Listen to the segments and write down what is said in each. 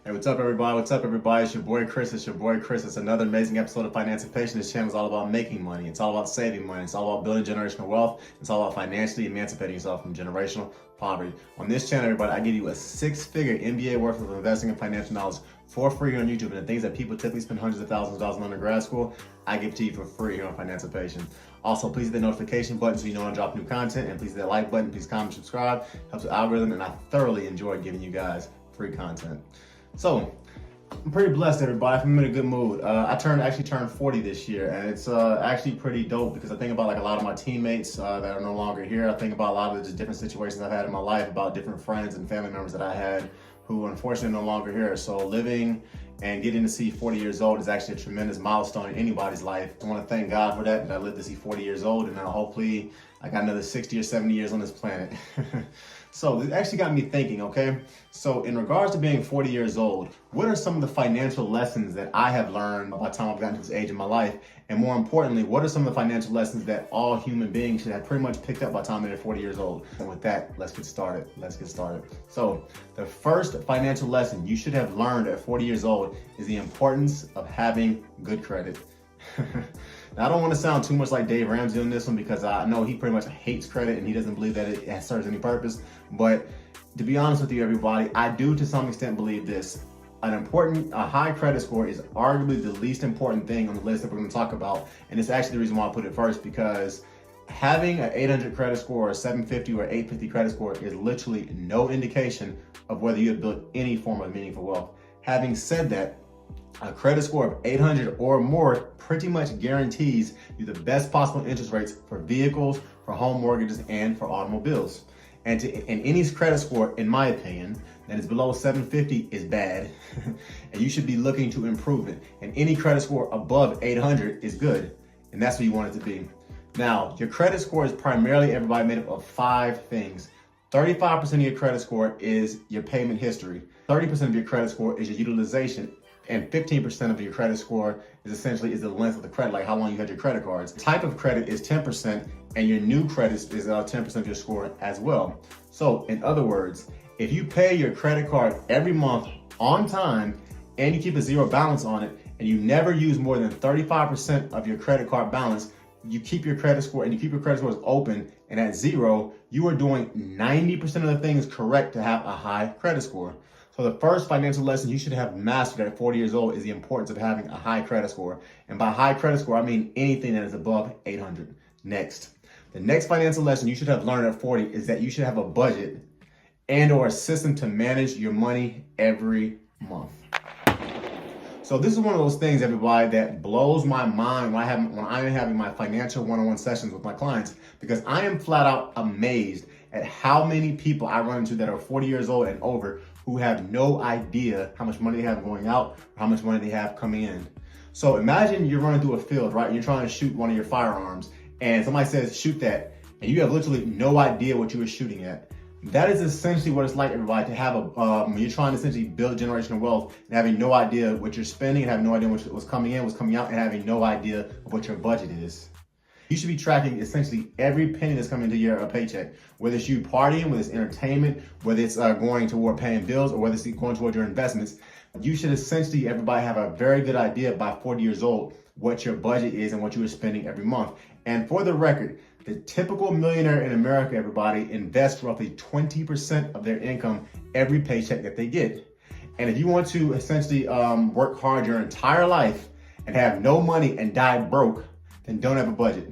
Hey, what's up, everybody? What's up, everybody? It's your boy Chris. It's another amazing episode of Financialization. This channel is all about making money. It's all about saving money. It's all about building generational wealth. It's all about financially emancipating yourself from generational poverty. On this channel, everybody, I give you a six-figure MBA worth of investing and financial knowledge for free on YouTube. And the things that people typically spend hundreds of thousands of dollars on undergrad school, I give to you for free here on Financialization. Also, please hit the notification button so you know when I drop new content. And please hit that like button. Please comment, subscribe. Helps the algorithm. And I thoroughly enjoy giving you guys free content. So, I'm pretty blessed, everybody. I'm in a good mood. I actually turned 40 this year, and it's actually pretty dope because I think about like a lot of my teammates that are no longer here. I think about a lot of the just different situations I've had in my life, about different friends and family members that I had who unfortunately are no longer here. So living and getting to see 40 years old is actually a tremendous milestone in anybody's life. I want to thank God for that I lived to see 40 years old, and hopefully I got another 60 or 70 years on this planet. So it actually got me thinking, okay? So in regards to being 40 years old, what are some of the financial lessons that I have learned by the time I've gotten to this age in my life? And more importantly, what are some of the financial lessons that all human beings should have pretty much picked up by the time they're 40 years old? And with that, let's get started. So the first financial lesson you should have learned at 40 years old is the importance of having good credit. Now, I don't want to sound too much like Dave Ramsey on this one because I know he pretty much hates credit and he doesn't believe that it serves any purpose. But to be honest with you, everybody, I do to some extent believe this. A high credit score is arguably the least important thing on the list that we're going to talk about. And it's actually the reason why I put it first, because having an 800 credit score, a 750 or 850 credit score is literally no indication of whether you have built any form of meaningful wealth. Having said that, a credit score of 800 or more pretty much guarantees you the best possible interest rates for vehicles, for home mortgages, and for automobiles. And any credit score, in my opinion, that is below 750 is bad, and you should be looking to improve it. And any credit score above 800 is good, and that's what you want it to be. Now, your credit score is primarily, everybody, made up of 5 things. 35% of your credit score is your payment history. 30% of your credit score is your utilization. And 15% of your credit score is essentially the length of the credit, like how long you had your credit cards. Type of credit is 10%, and your new credit is 10% of your score as well. So in other words, if you pay your credit card every month on time and you keep a zero balance on it, and you never use more than 35% of your credit card balance, you keep your credit score and you keep your credit scores open and at zero, you are doing 90% of the things correct to have a high credit score. So the first financial lesson you should have mastered at 40 years old is the importance of having a high credit score. And by high credit score, I mean anything that is above 800. Next, the next financial lesson you should have learned at 40 is that you should have a budget and or a system to manage your money every month. So this is one of those things, everybody, that blows my mind when I am having my financial one-on-one sessions with my clients, because I am flat out amazed at how many people I run into that are 40 years old and over who have no idea how much money they have going out or how much money they have coming in. So imagine you're running through a field, right? And you're trying to shoot one of your firearms and somebody says, shoot that. And you have literally no idea what you were shooting at. That is essentially what it's like, everybody, to have when you're trying to essentially build generational wealth and having no idea what you're spending and having no idea what's coming in, what's coming out, and having no idea of what your budget is. You should be tracking essentially every penny that's coming into your paycheck, whether it's you partying, whether it's entertainment, whether it's going toward paying bills, or whether it's going toward your investments. You should essentially, everybody, have a very good idea by 40 years old what your budget is and what you are spending every month. And for the record, the typical millionaire in America, everybody, invests roughly 20% of their income every paycheck that they get. And if you want to essentially work hard your entire life and have no money and die broke, then don't have a budget.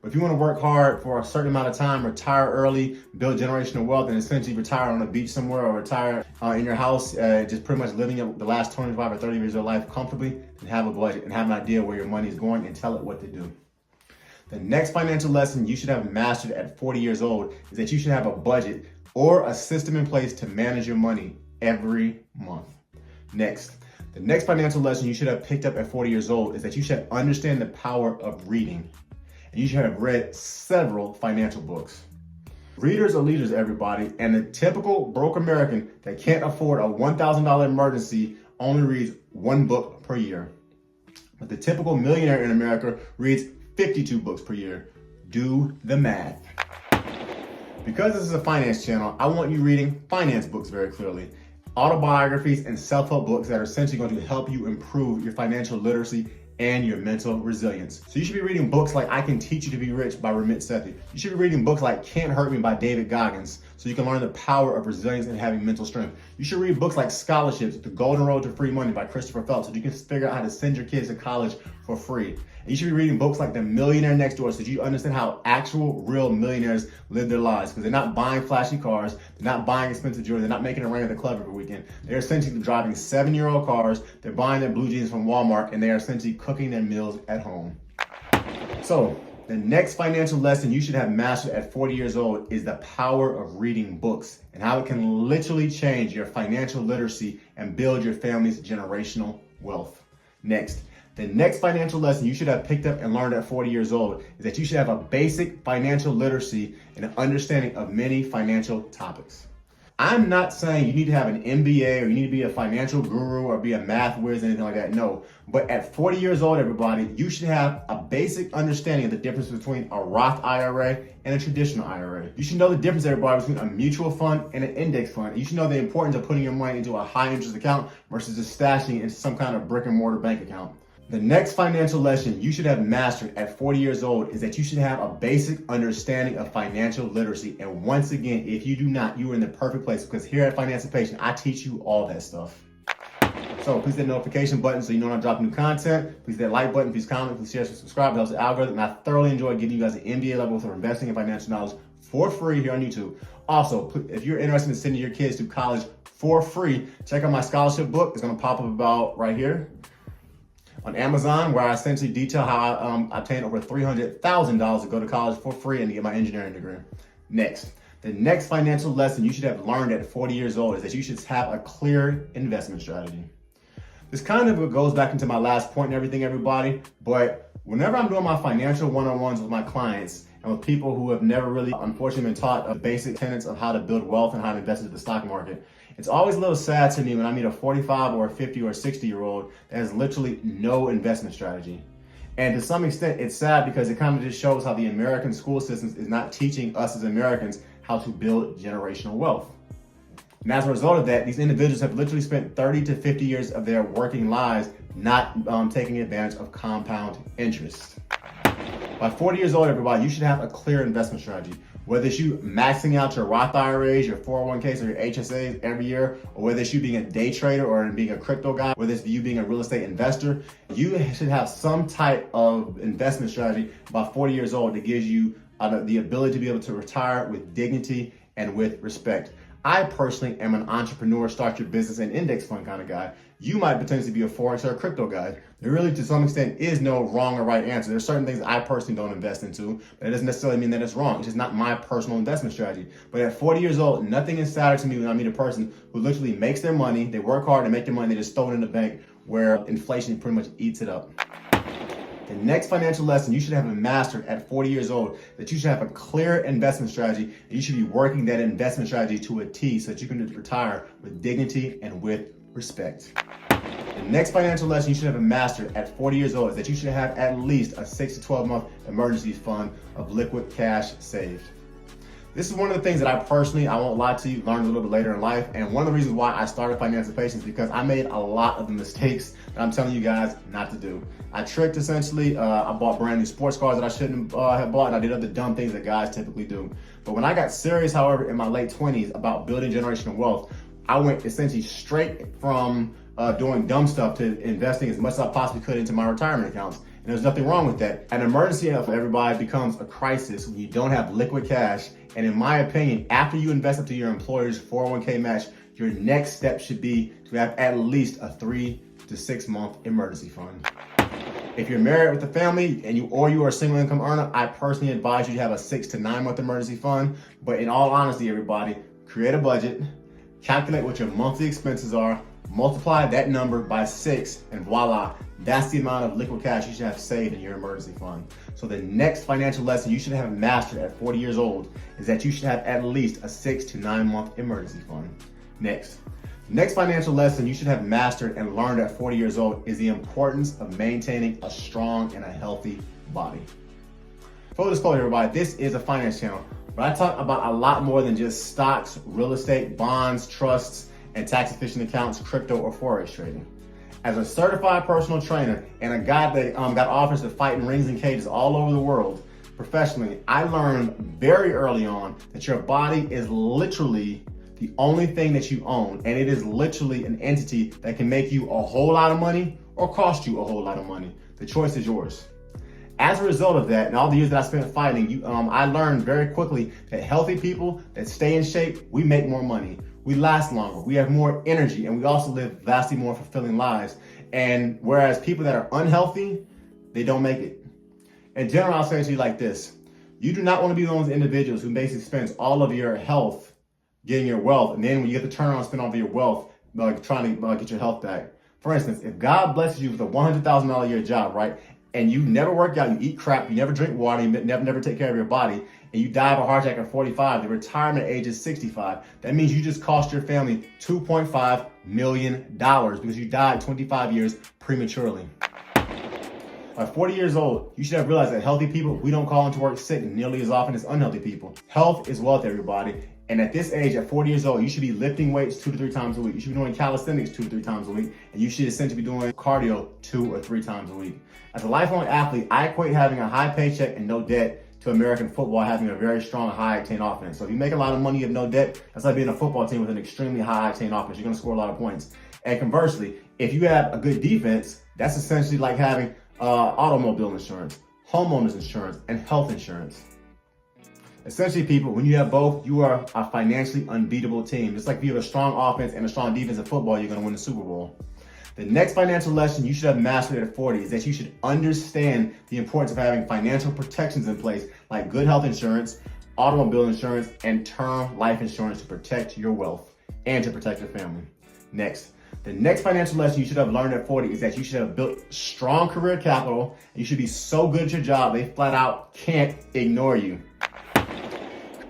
But if you want to work hard for a certain amount of time, retire early, build generational wealth, and essentially retire on a beach somewhere or retire in your house, just pretty much living the last 25 or 30 years of your life comfortably, then have a budget and have an idea where your money is going and tell it what to do. The next financial lesson you should have mastered at 40 years old is that you should have a budget or a system in place to manage your money every month. Next, the next financial lesson you should have picked up at 40 years old is that you should understand the power of reading. And you should have read several financial books. Readers are leaders, everybody, and the typical broke American that can't afford a $1,000 emergency only reads 1 book per year. But the typical millionaire in America reads 52 books per year. Do the math. Because this is a finance channel, I want you reading finance books very clearly. autobiographies, and self-help books that are essentially going to help you improve your financial literacy and your mental resilience. So you should be reading books like I Can Teach You to Be Rich by Ramit Sethi. You should be reading books like Can't Hurt Me by David Goggins, so you can learn the power of resilience and having mental strength. You should read books like Scholarships, The Golden Road to Free Money by Christopher Phelps, so you can figure out how to send your kids to college for free. And you should be reading books like The Millionaire Next Door, so you understand how actual real millionaires live their lives, because they're not buying flashy cars, they're not buying expensive jewelry, they're not making it rain at the club every weekend. They're essentially driving 7-year-old cars, they're buying their blue jeans from Walmart, and they are essentially cooking their meals at home. So the next financial lesson you should have mastered at 40 years old is the power of reading books and how it can literally change your financial literacy and build your family's generational wealth. Next, the next financial lesson you should have picked up and learned at 40 years old is that you should have a basic financial literacy and an understanding of many financial topics. I'm not saying you need to have an MBA or you need to be a financial guru or be a math whiz, anything like that. No, but at 40 years old, everybody, you should have a basic understanding of the difference between a Roth IRA and a traditional IRA. You should know the difference, everybody, between a mutual fund and an index fund. You should know the importance of putting your money into a high interest account versus just stashing it into some kind of brick and mortar bank account. The next financial lesson you should have mastered at 40 years old is that you should have a basic understanding of financial literacy. And once again, if you do not, you are in the perfect place, because here at FinancialFreedom, I teach you all that stuff. So please hit the notification button so you know when I drop new content. Please hit that like button, please comment, please share, subscribe. That helps the algorithm. And I thoroughly enjoy giving you guys an MBA level for investing in financial knowledge for free here on YouTube. Also, if you're interested in sending your kids to college for free, check out my scholarship book. It's going to pop up about right here on Amazon, where I essentially detail how I obtained over $300,000 to go to college for free and to get my engineering degree. Next, the next financial lesson you should have learned at 40 years old is that you should have a clear investment strategy. This kind of goes back into my last point and everything, everybody, but whenever I'm doing my financial one-on-ones with my clients and with people who have never really, unfortunately, been taught the basic tenets of how to build wealth and how to invest into the stock market, it's always a little sad to me when I meet a 45 or a 50 or a 60-year-old that has literally no investment strategy. And to some extent, it's sad because it kind of just shows how the American school system is not teaching us as Americans how to build generational wealth. And as a result of that, these individuals have literally spent 30 to 50 years of their working lives not taking advantage of compound interest. By 40 years old, everybody, you should have a clear investment strategy. Whether it's you maxing out your Roth IRAs, your 401ks, or your HSAs every year, or whether it's you being a day trader or being a crypto guy, whether it's you being a real estate investor, you should have some type of investment strategy by 40 years old that gives you the ability to be able to retire with dignity and with respect. I personally am an entrepreneur, start your business and index fund kind of guy. You might potentially be a Forex or a crypto guy. There really, to some extent, is no wrong or right answer. There's certain things I personally don't invest into, but it doesn't necessarily mean that it's wrong. It's just not my personal investment strategy. But at 40 years old, nothing is sadder to me when I meet a person who literally makes their money, they work hard to make their money, they just throw it in the bank where inflation pretty much eats it up. The next financial lesson you should have mastered at 40 years old, that you should have a clear investment strategy, and you should be working that investment strategy to a T so that you can retire with dignity and with respect. The next financial lesson you should have mastered at 40 years old is that you should have at least a 6 to 12 month emergency fund of liquid cash saved. This is one of the things that I personally, I won't lie to you, learned a little bit later in life. And one of the reasons why I started FinancialFreedom is because I made a lot of the mistakes that I'm telling you guys not to do. I tricked essentially. I bought brand new sports cars that I shouldn't have bought, and I did other dumb things that guys typically do. But when I got serious, however, in my late 20s about building generational wealth, I went essentially straight from doing dumb stuff to investing as much as I possibly could into my retirement accounts. And there's nothing wrong with that. An emergency for everybody becomes a crisis when you don't have liquid cash. And in my opinion, after you invest up to your employer's 401k match, your next step should be to have at least a 3 to 6 month emergency fund. If you're married with a family and you are a single income earner, I personally advise you to have a 6 to 9 month emergency fund. But in all honesty, everybody, create a budget, calculate what your monthly expenses are, multiply that number by 6, and voila, that's the amount of liquid cash you should have saved in your emergency fund. So the next financial lesson you should have mastered at 40 years old is that you should have at least a 6 to 9 month emergency fund. Next financial lesson you should have mastered and learned at 40 years old is the importance of maintaining a strong and a healthy body. Full disclosure, everybody, this is a finance channel, but I talk about a lot more than just stocks, real estate, bonds, trusts, and tax-efficient accounts, crypto, or forex trading. As a certified personal trainer and a guy that got offers to fight in rings and cages all over the world professionally, I learned very early on that your body is literally the only thing that you own, and it is literally an entity that can make you a whole lot of money or cost you a whole lot of money. The choice is yours. As a result of that, and all the years that I spent fighting, I learned very quickly that healthy people that stay in shape, we make more money, we last longer, we have more energy, and we also live vastly more fulfilling lives. And whereas people that are unhealthy, they don't make it. In general, I'll say to you like this: you do not want to be one of those individuals who basically spends all of your health getting your wealth, and then when you get the turnaround, spend all of your wealth trying to get your health back. For instance, if God blesses you with a $100,000 a year job, right, and you never work out, you eat crap, you never drink water, you never take care of your body, and you die of a heart attack at 45, the retirement age is 65, that means you just cost your family $2.5 million because you died 25 years prematurely. By 40 years old, you should have realized that healthy people, we don't call into work sick nearly as often as unhealthy people. Health is wealth, everybody. And at this age, at 40 years old, you should be lifting weights 2 to 3 times a week. You should be doing calisthenics 2 to 3 times a week. And you should essentially be doing cardio 2 or 3 times a week. As a lifelong athlete, I equate having a high paycheck and no debt to American football having a very strong high-octane offense. So if you make a lot of money, you have no debt, that's like being a football team with an extremely high-octane offense. You're going to score a lot of points. And conversely, if you have a good defense, that's essentially like having automobile insurance, homeowners insurance, and health insurance. Essentially, people, when you have both, you are a financially unbeatable team. Just like if you have a strong offense and a strong defense in football, you're going to win the Super Bowl. The next financial lesson you should have mastered at 40 is that you should understand the importance of having financial protections in place, like good health insurance, automobile insurance, and term life insurance to protect your wealth and to protect your family. Next, the next financial lesson you should have learned at 40 is that you should have built strong career capital, and you should be so good at your job, they flat out can't ignore you.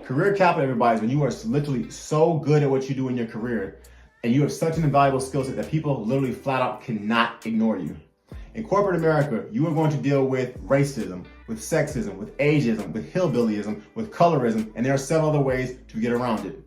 Career capital, everybody, is when you are literally so good at what you do in your career and you have such an invaluable skill set that people literally flat out cannot ignore you. In corporate America, you are going to deal with racism, with sexism, with ageism, with hillbillyism, with colorism, and there are several other ways to get around it.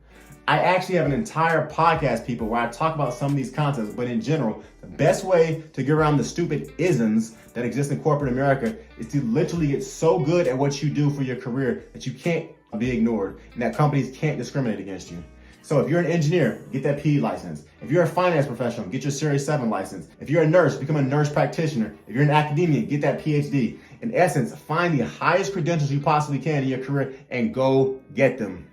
I actually have an entire podcast, people, where I talk about some of these concepts, but in general, the best way to get around the stupid isms that exist in corporate America is to literally get so good at what you do for your career that you can't be ignored and that companies can't discriminate against you. So if you're an engineer, get that PE license. If you're a finance professional, get your Series 7 license. If you're a nurse, become a nurse practitioner. If you're in academia, get that PhD. In essence, find the highest credentials you possibly can in your career and go get them.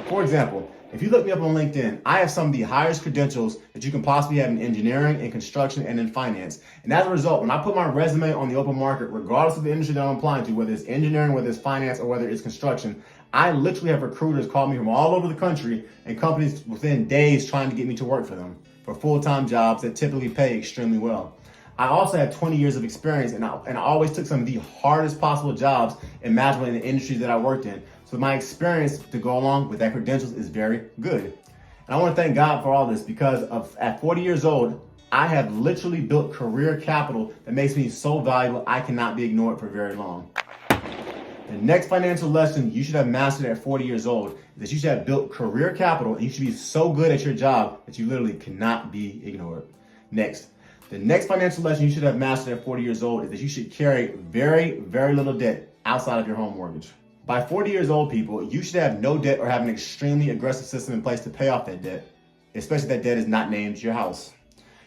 For example, if you look me up on LinkedIn, I have some of the highest credentials that you can possibly have in engineering, in construction, and in finance. And as a result, when I put my resume on the open market, regardless of the industry that I'm applying to, whether it's engineering, whether it's finance, or whether it's construction, I literally have recruiters call me from all over the country and companies within days trying to get me to work for them for full-time jobs that typically pay extremely well. I also have 20 years of experience, and I always took some of the hardest possible jobs imaginable in the industries that I worked in. So my experience to go along with that credentials is very good. And I want to thank God for all this because at 40 years old, I have literally built career capital that makes me so valuable I cannot be ignored for very long. The next financial lesson you should have mastered at 40 years old is that you should have built career capital and you should be so good at your job that you literally cannot be ignored. Next, the next financial lesson you should have mastered at 40 years old is that you should carry very, very little debt outside of your home mortgage. By 40 years old, people, you should have no debt or have an extremely aggressive system in place to pay off that debt, especially if that debt is not named your house.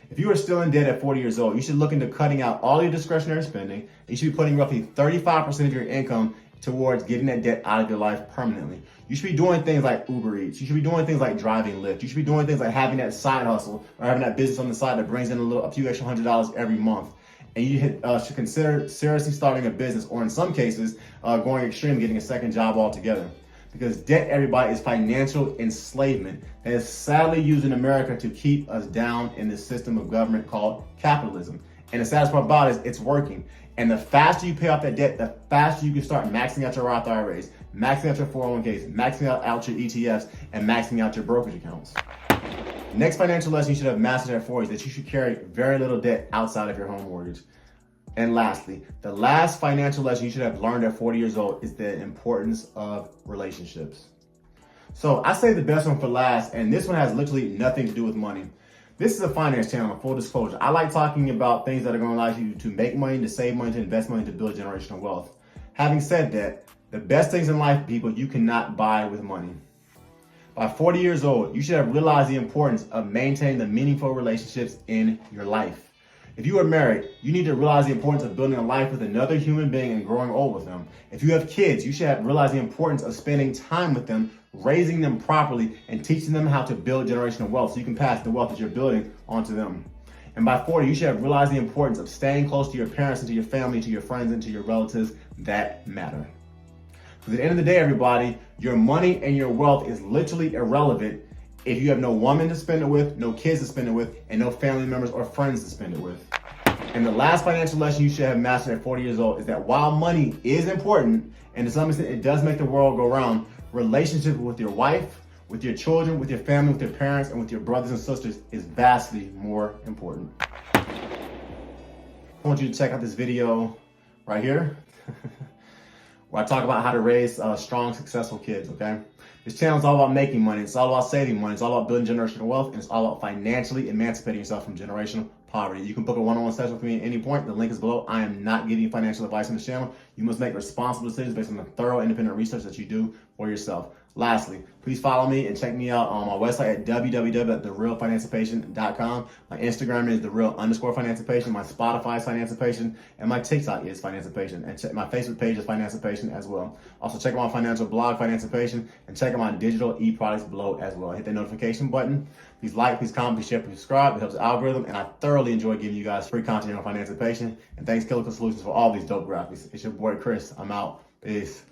If you are still in debt at 40 years old, you should look into cutting out all your discretionary spending. You should be putting roughly 35% of your income towards getting that debt out of your life permanently. You should be doing things like Uber Eats. You should be doing things like driving Lyft. You should be doing things like having that side hustle or having that business on the side that brings in a few extra $100 every month. And you should consider seriously starting a business, or in some cases, going extreme, getting a second job altogether. Because debt, everybody, is financial enslavement that is sadly used in America to keep us down in this system of government called capitalism. And the saddest part about it is it's working. And the faster you pay off that debt, the faster you can start maxing out your Roth IRAs, maxing out your 401ks, maxing out your ETFs, and maxing out your brokerage accounts. The next financial lesson you should have mastered at 40 is that you should carry very little debt outside of your home mortgage. And lastly, the last financial lesson you should have learned at 40 years old is the importance of relationships. So I say the best one for last, and this one has literally nothing to do with money. This is a finance channel, full disclosure. I like talking about things that are going to allow you to make money, to save money, to invest money, to build generational wealth. Having said that, the best things in life, people, you cannot buy with money. By 40 years old, you should have realized the importance of maintaining the meaningful relationships in your life. If you are married, you need to realize the importance of building a life with another human being and growing old with them. If you have kids, you should have realized the importance of spending time with them, raising them properly, and teaching them how to build generational wealth so you can pass the wealth that you're building onto them. And by 40, you should have realized the importance of staying close to your parents and to your family, to your friends and to your relatives that matter. Because at the end of the day, everybody, your money and your wealth is literally irrelevant if you have no woman to spend it with, no kids to spend it with, and no family members or friends to spend it with. And the last financial lesson you should have mastered at 40 years old is that while money is important, and to some extent it does make the world go round, relationships with your wife, with your children, with your family, with your parents, and with your brothers and sisters is vastly more important. I want you to check out this video right here where I talk about how to raise strong, successful kids, okay? This channel is all about making money. It's all about saving money. It's all about building generational wealth, and it's all about financially emancipating yourself from generational poverty. You can book a one-on-one session with me at any point. The link is below. I am not giving you financial advice on this channel. You must make responsible decisions based on the thorough independent research that you do for yourself. Lastly, please follow me and check me out on my website at www.therealfinancialpatient.com. My Instagram is @thereal_financialpatient. My Spotify is financialpatient, and my TikTok is financialpatient. And check my Facebook page is financialpatient as well. Also check out my financial blog, financialpatient, and check out my digital e-products below as well. Hit that notification button. Please like, please comment, please share, please subscribe. It helps the algorithm, and I thoroughly enjoy giving you guys free content on Financial Patient. And thanks, Killer Solutions, for all these dope graphics. It's your boy Chris. I'm out. Peace.